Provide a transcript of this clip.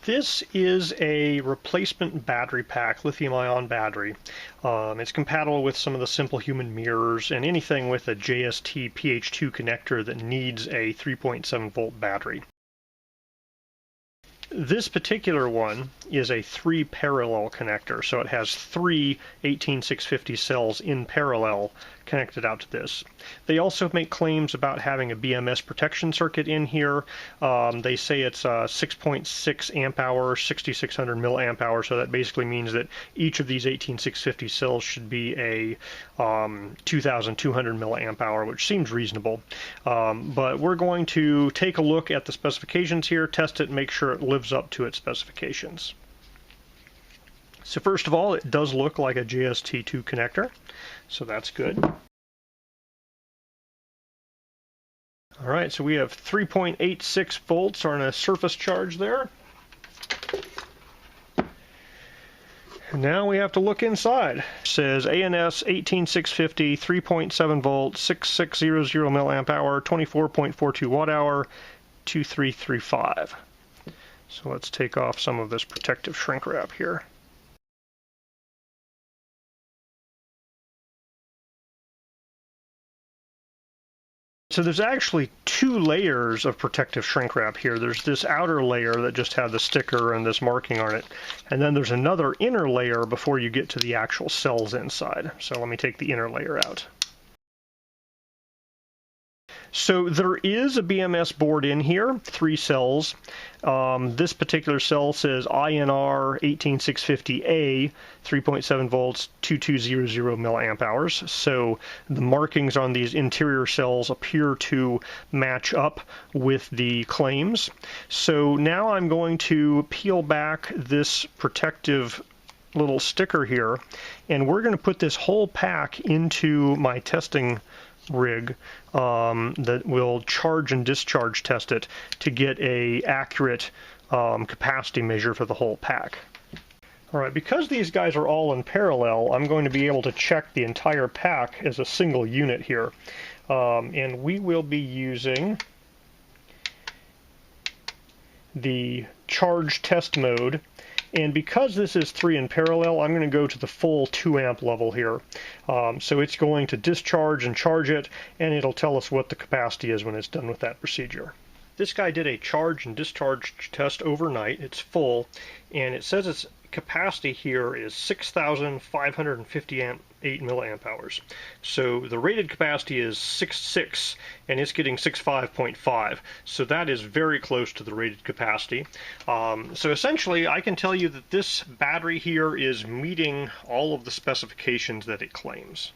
This is a replacement battery pack, lithium-ion battery. It's compatible with some of the Simplehuman mirrors and anything with a JST-2 connector that needs a 3.7 volt battery. This particular one is a 3 parallel connector, so it has 3 18650 cells in parallel connected out to this. They also make claims about having a BMS protection circuit in here. They say it's 6.6 amp hour, 6600 milliamp hour, so that basically means that each of these 18650 cells should be a 2200 milliamp hour, which seems reasonable. But we're going to take a look at the specifications here, test it, and make sure it lives up to its specifications. So first of all, it does look like a JST-2 connector, so that's good. Alright, so we have 3.86 volts on a surface charge there. And now we have to look inside. It says ANS 18650, 3.7 volts, 6600 milliamp hour, 24.42 watt hour, 2335. So let's take off some of this protective shrink wrap here. So there's actually 2 layers of protective shrink wrap here. There's this outer layer that just had the sticker and this marking on it, and then there's another inner layer before you get to the actual cells inside. So let me take the inner layer out. So there is a BMS board in here, 3 cells. This particular cell says INR 18650A, 3.7 volts, 2200 milliamp hours. So the markings on these interior cells appear to match up with the claims. So now I'm going to peel back this protective little sticker here, and we're going to put this whole pack into my testing rig that will charge and discharge test it to get a accurate capacity measure for the whole pack. Alright, because these guys are all in parallel, I'm going to be able to check the entire pack as a single unit here. And we will be using the charge test mode. And because this is 3 in parallel, I'm going to go to the full 2 amp level here. So it's going to discharge and charge it, and it'll tell us what the capacity is when it's done with that procedure. This guy did a charge and discharge test overnight. It's full, and it says its capacity here is 6,558 milliamp hours. So the rated capacity is 6.6, and it's getting 6.5.5. So that is very close to the rated capacity. So essentially, I can tell you that this battery here is meeting all of the specifications that it claims.